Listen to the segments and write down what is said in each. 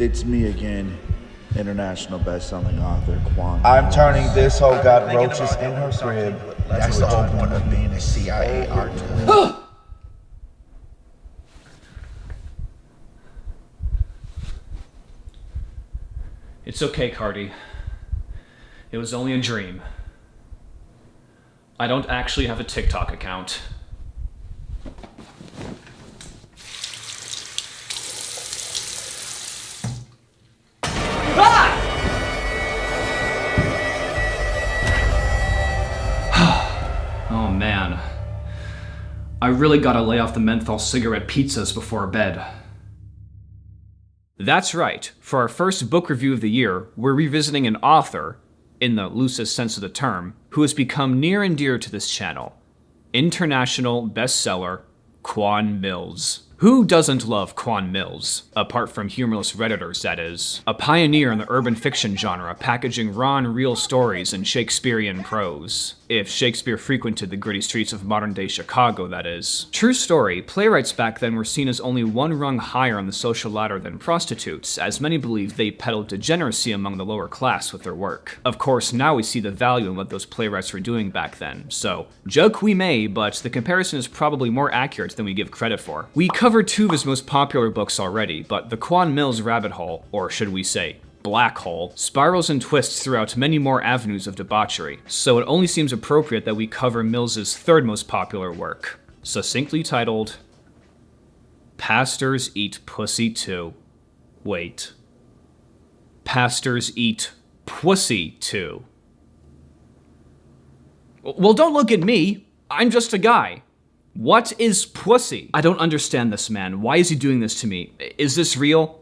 It's me again, international best-selling author Quan I'm Millz. turning this hoe got roaches in her crib. That's the whole point of being a CIA artist. It's okay, Cardi. It was only a dream. I don't actually have a TikTok account. Oh man. I really gotta lay off the menthol cigarette pizzas before bed. That's right, for our first book review of the year, we're revisiting an author, in the loosest sense of the term, who has become near and dear to this channel. International bestseller, Quan Millz. Who doesn't love Quan Millz? Apart from humorless Redditors, that is. A pioneer in the urban fiction genre, packaging raw and real stories in Shakespearean prose. If Shakespeare frequented the gritty streets of modern-day Chicago, that is. True story, playwrights back then were seen as only one rung higher on the social ladder than prostitutes, as many believed they peddled degeneracy among the lower class with their work. Of course, now we see the value in what those playwrights were doing back then, so joke we may, but the comparison is probably more accurate than we give credit for. We covered two of his most popular books already, but the Quan Millz rabbit hole, or should we say, black hole, spirals and twists throughout many more avenues of debauchery, so it only seems appropriate that we cover Mills's third most popular work, succinctly titled, Pastors Eat Pwussy Too. Wait. Pastors Eat Pwussy Too. Well, don't look at me. I'm just a guy. What is pussy? I don't understand this man. Why is he doing this to me? Is this real?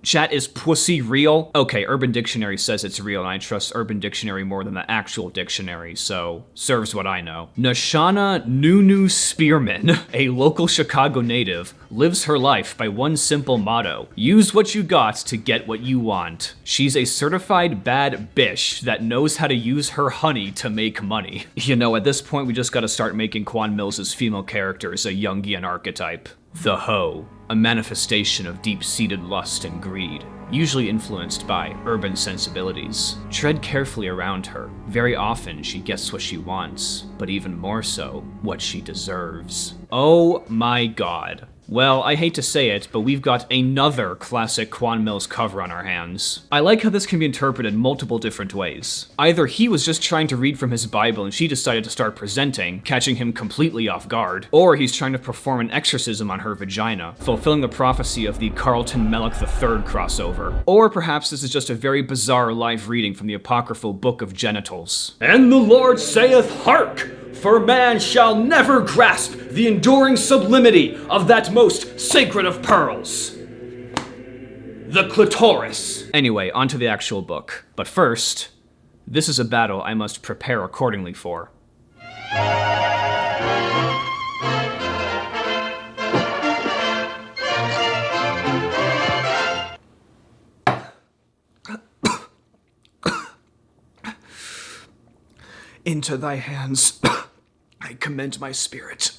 Chat, is pussy real? Okay, Urban Dictionary says it's real, and I trust Urban Dictionary more than the actual dictionary, so serves what I know. Nashana Nunu Spearman, a local Chicago native, lives her life by one simple motto: use what you got to get what you want. She's a certified bad bitch that knows how to use her honey to make money. You know, at this point, we just gotta start making Quan Mills's female characters a Jungian archetype. The hoe, a manifestation of deep-seated lust and greed, usually influenced by urban sensibilities. Tread carefully around her. Very often she gets what she wants, but even more so, what she deserves. Oh my god. Well, I hate to say it, but we've got another classic Quan Millz cover on our hands. I like how this can be interpreted multiple different ways. Either he was just trying to read from his Bible and she decided to start presenting, catching him completely off guard, or he's trying to perform an exorcism on her vagina, fulfilling the prophecy of the Carlton Mellach III crossover. Or perhaps this is just a very bizarre live reading from the apocryphal Book of Genitals. And the Lord saith, hark! For man shall never grasp the enduring sublimity of that most sacred of pearls, the clitoris. Anyway, onto the actual book. But first, this is a battle I must prepare accordingly for. Into thy hands I commend my spirit.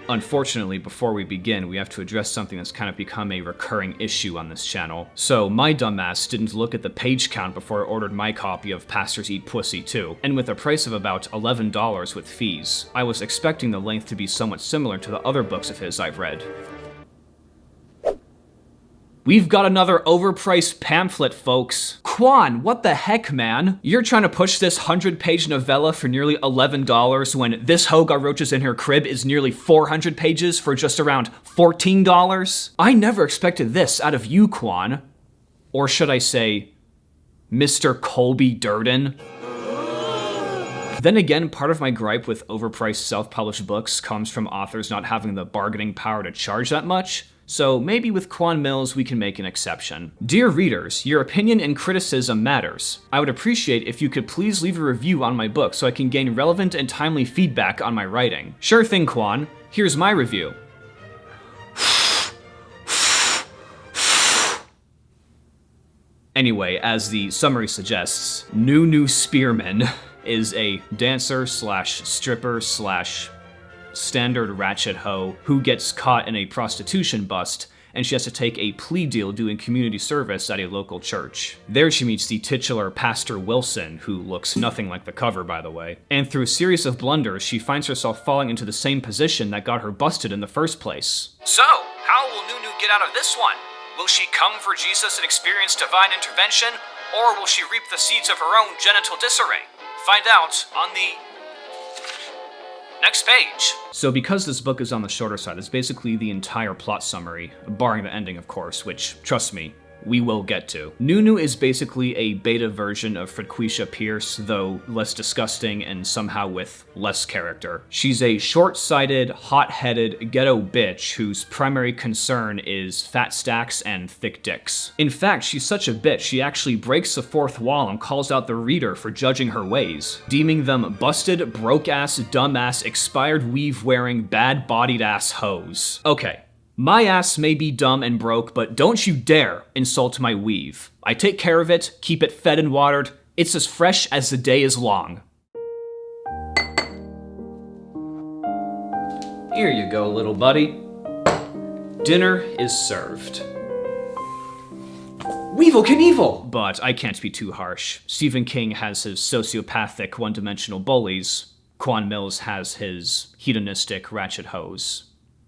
Unfortunately, before we begin, we have to address something that's kind of become a recurring issue on this channel. So, my dumbass didn't look at the page count before I ordered my copy of Pastors Eat Pwussy Too, and with a price of about $11 with fees, I was expecting the length to be somewhat similar to the other books of his I've read. We've got another overpriced pamphlet, folks. Quan, what the heck, man? You're trying to push this 100-page novella for nearly $11 when This Hoe Got Roaches in Her Crib is nearly 400 pages for just around $14? I never expected this out of you, Quan. Or should I say, Mr. Colby Durden? Then again, part of my gripe with overpriced self-published books comes from authors not having the bargaining power to charge that much. So maybe with Quan Millz we can make an exception. Dear readers, your opinion and criticism matters. I would appreciate if you could please leave a review on my book so I can gain relevant and timely feedback on my writing. Sure thing, Quan. Here's my review. Anyway, as the summary suggests, Nunu Spearman is a dancer slash stripper slash standard ratchet hoe who gets caught in a prostitution bust, and she has to take a plea deal doing community service at a local church. There she meets the titular Pastor Wilson, who looks nothing like the cover, by the way. And through a series of blunders, she finds herself falling into the same position that got her busted in the first place. So, how will Nunu get out of this one? Will she come for Jesus and experience divine intervention, or will she reap the seeds of her own genital disarray? Find out on the next page. So because this book is on the shorter side, it's basically the entire plot summary, barring the ending, of course, which, trust me, we will get to. Nunu is basically a beta version of Frequisha Pierce, though less disgusting and somehow with less character. She's a short-sighted, hot-headed ghetto bitch whose primary concern is fat stacks and thick dicks. In fact, she's such a bitch, she actually breaks the fourth wall and calls out the reader for judging her ways, deeming them busted, broke-ass, dumb-ass, expired weave-wearing, bad-bodied-ass hoes. Okay. My ass may be dumb and broke, but don't you dare insult my weave. I take care of it, keep it fed and watered. It's as fresh as the day is long. Here you go, little buddy. Dinner is served. Weevil Knievel! But I can't be too harsh. Stephen King has his sociopathic, one-dimensional bullies. Quan Millz has his hedonistic ratchet hoes.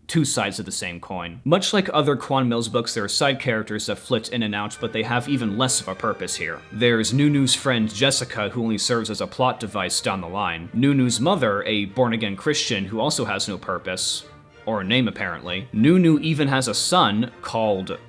Two sides of the same coin. Much like other Quan Millz books, there are side characters that flit in and out, but they have even less of a purpose here. There's Nunu's friend Jessica, who only serves as a plot device down the line. Nunu's mother, a born-again Christian who also has no purpose. Or a name, apparently. Nunu even has a son called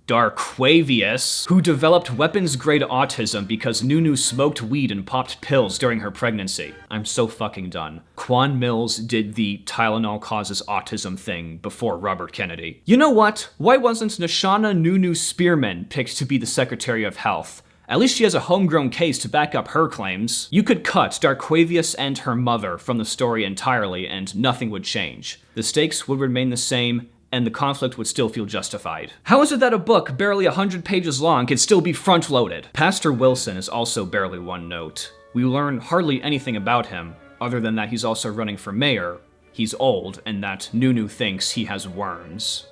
Darquavius, who developed weapons-grade autism because Nunu smoked weed and popped pills during her pregnancy. I'm so fucking done. Quan Millz did the Tylenol causes autism thing before Robert Kennedy. You know what? Why wasn't Nashana Nunu Spearman picked to be the Secretary of Health? At least she has a homegrown case to back up her claims. You could cut Darquavius and her mother from the story entirely and nothing would change. The stakes would remain the same, and the conflict would still feel justified. How is it that a book barely 100 pages long can still be front-loaded? Pastor Wilson is also barely one note. We learn hardly anything about him, other than that he's also running for mayor, he's old, and that Nunu thinks he has worms.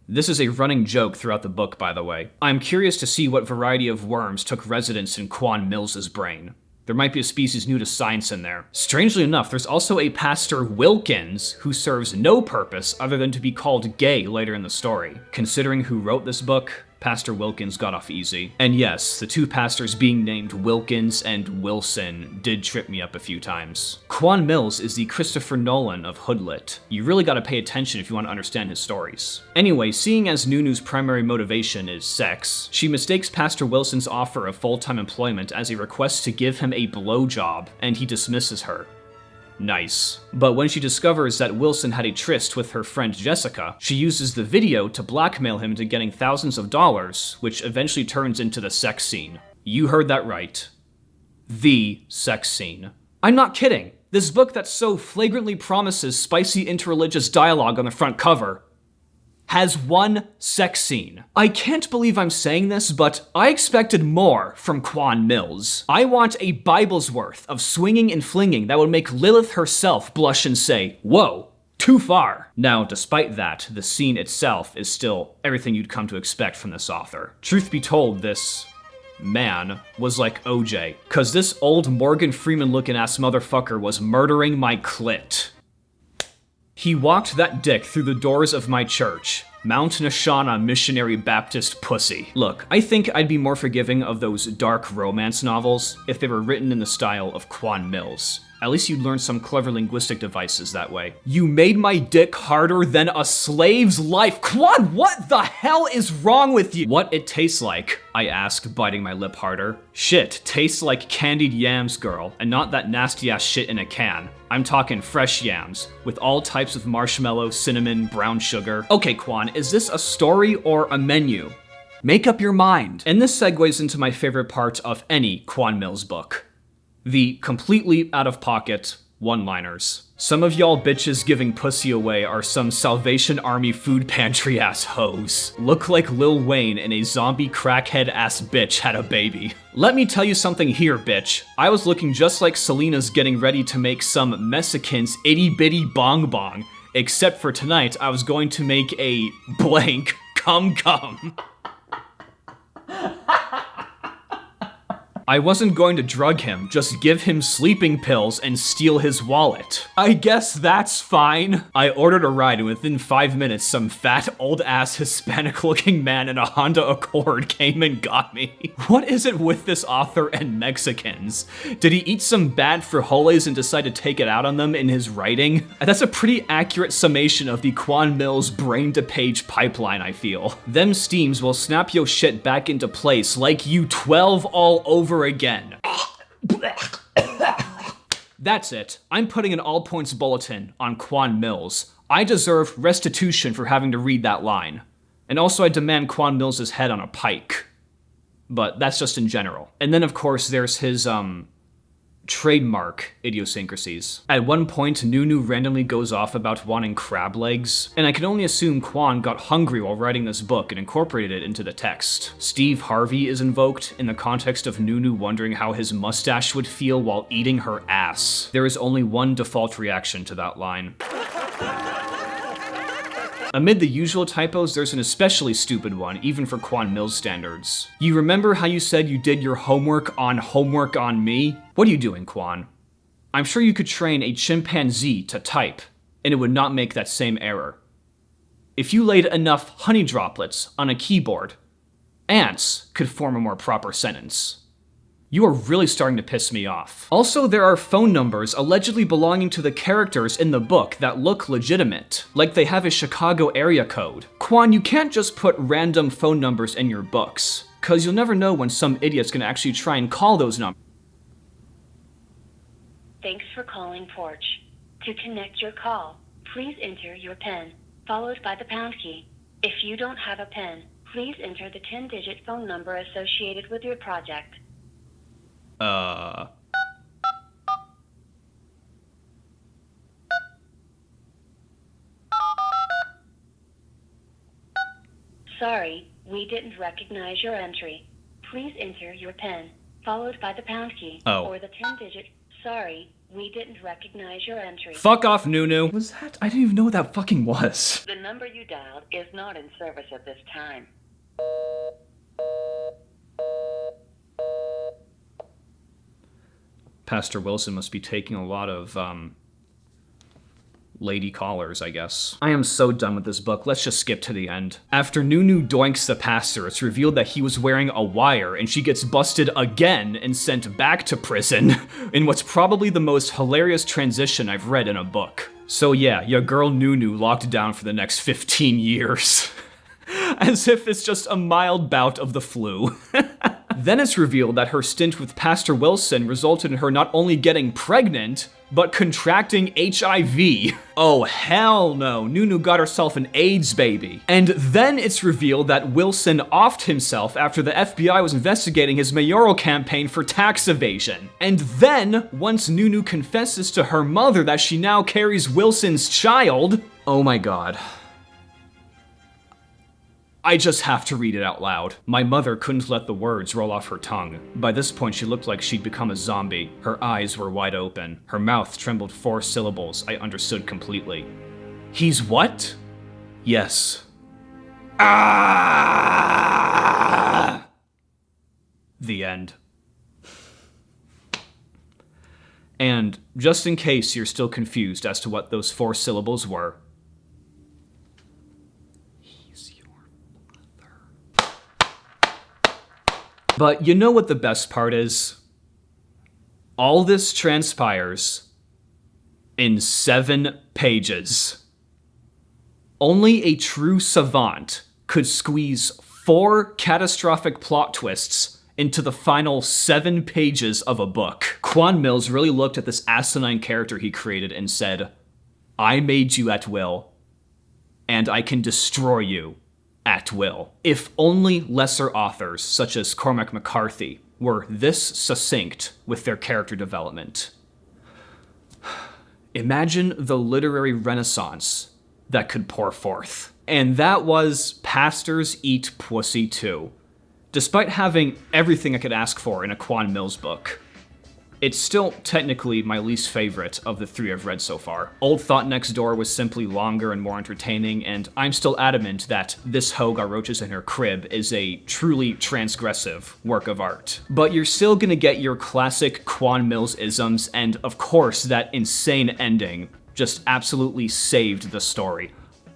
This is a running joke throughout the book, by the way. I'm curious to see what variety of worms took residence in Quan Millz's brain. There might be a species new to science in there. Strangely enough, there's also a Pastor Wilkins who serves no purpose other than to be called gay later in the story. Considering who wrote this book, Pastor Wilkins got off easy. And yes, the two pastors being named Wilkins and Wilson did trip me up a few times. Quan Millz is the Christopher Nolan of Hoodlit. You really gotta pay attention if you want to understand his stories. Anyway, seeing as Nunu's primary motivation is sex, she mistakes Pastor Wilson's offer of full-time employment as a request to give him a blowjob, and he dismisses her. Nice. But when she discovers that Wilson had a tryst with her friend Jessica, she uses the video to blackmail him into getting thousands of dollars, which eventually turns into the sex scene. You heard that right. The sex scene. I'm not kidding. This book that so flagrantly promises spicy interreligious dialogue on the front cover has one sex scene. I can't believe I'm saying this, but I expected more from Quan Millz. I want a Bible's worth of swinging and flinging that would make Lilith herself blush and say, whoa, too far. Now, despite that, the scene itself is still everything you'd come to expect from this author. Truth be told, this man was like OJ, cause this old Morgan Freeman looking ass motherfucker was murdering my clit. He walked that dick through the doors of my church, Mount Nashana Missionary Baptist Pussy. Look, I think I'd be more forgiving of those dark romance novels if they were written in the style of Quan Millz. At least you'd learn some clever linguistic devices that way. You made my dick harder than a slave's life. Quan, what the hell is wrong with you? What it tastes like, I ask, biting my lip harder. Shit, tastes like candied yams, girl, and not that nasty ass shit in a can. I'm talking fresh yams, with all types of marshmallow, cinnamon, brown sugar. Okay, Quan, is this a story or a menu? Make up your mind. And this segues into my favorite part of any Quan Millz book. The completely out-of-pocket, One-liners. Some of y'all bitches giving pussy away are some Salvation Army food pantry ass hoes. Look like Lil Wayne and a zombie crackhead ass bitch had a baby. Let me tell you something here, bitch. I was looking just like Selena's getting ready to make some Mexicans itty bitty bong bong. Except for tonight, I was going to make a blank cum cum. I wasn't going to drug him, just give him sleeping pills and steal his wallet. I guess that's fine. I ordered a ride and within 5 minutes, some fat old-ass Hispanic-looking man in a Honda Accord came and got me. What is it with this author and Mexicans? Did he eat some bad frijoles and decide to take it out on them in his writing? That's a pretty accurate summation of the Quan Millz brain-to-page pipeline, I feel. Them steams will snap your shit back into place like you 12 all over again. That's it. I'm putting an all points bulletin on Quan Millz. I deserve restitution for having to read that line. And also I demand Quan Millz' head on a pike. But that's just in general. And then of course there's his, trademark idiosyncrasies. At one point, Nunu randomly goes off about wanting crab legs, and I can only assume Quan got hungry while writing this book and incorporated it into the text. Steve Harvey is invoked in the context of Nunu wondering how his mustache would feel while eating her ass. There is only one default reaction to that line. Amid the usual typos, there's an especially stupid one, even for Quan Millz standards. You remember how you said you did your homework on me? What are you doing, Quan? I'm sure you could train a chimpanzee to type, and it would not make that same error. If you laid enough honey droplets on a keyboard, ants could form a more proper sentence. You are really starting to piss me off. Also, there are phone numbers allegedly belonging to the characters in the book that look legitimate, like they have a Chicago area code. Quan, you can't just put random phone numbers in your books, cause you'll never know when some idiot's gonna actually try and call those numbers. Thanks for calling Porch. To connect your call, please enter your PIN, followed by the pound key. If you don't have a PIN, please enter the 10-digit phone number associated with your project. Sorry, we didn't recognize your entry. Please enter your PIN, followed by the pound key, or the 10-digit. Sorry, we didn't recognize your entry. Fuck off, Nunu. Was that? I didn't even know what that fucking was. The number you dialed is not in service at this time. Pastor Wilson must be taking a lot of, lady callers, I guess. I am so done with this book. Let's just skip to the end. After Nunu doinks the pastor, it's revealed that he was wearing a wire, and she gets busted again and sent back to prison in what's probably the most hilarious transition I've read in a book. So yeah, your girl Nunu locked down for the next 15 years. As if it's just a mild bout of the flu. Then it's revealed that her stint with Pastor Wilson resulted in her not only getting pregnant, but contracting HIV. Oh, hell no. Nunu got herself an AIDS baby. And then it's revealed that Wilson offed himself after the FBI was investigating his mayoral campaign for tax evasion. And then, once Nunu confesses to her mother that she now carries Wilson's child, oh my god. I just have to read it out loud. My mother couldn't let the words roll off her tongue. By this point, she looked like she'd become a zombie. Her eyes were wide open. Her mouth trembled 4 syllables I understood completely. He's what? Yes. Ah! The end. And just in case you're still confused as to what those 4 syllables were, but you know what the best part is? All this transpires in 7 pages. Only a true savant could squeeze 4 catastrophic plot twists into the final 7 pages of a book. Quan Millz really looked at this asinine character he created and said, I made you at will, and I can destroy you at will. If only lesser authors, such as Cormac McCarthy, were this succinct with their character development. Imagine the literary renaissance that could pour forth. And that was Pastors Eat Pwussy Too. Despite having everything I could ask for in a Quan Millz book, it's still technically my least favorite of the three I've read so far. Old Thought Next Door was simply longer and more entertaining, and I'm still adamant that This Hoe Got Roaches in Her Crib is a truly transgressive work of art. But you're still gonna get your classic Quan Millz isms, and of course that insane ending just absolutely saved the story.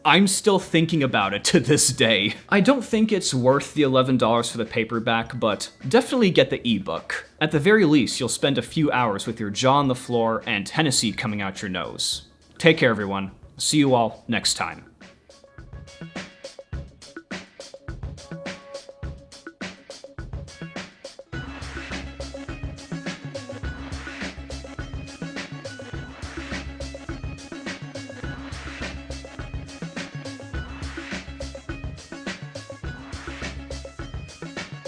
I'm still thinking about it to this day. I don't think it's worth the $11 for the paperback, but definitely get the ebook. At the very least, you'll spend a few hours with your jaw on the floor and Hennessy coming out your nose. Take care, everyone. See you all next time.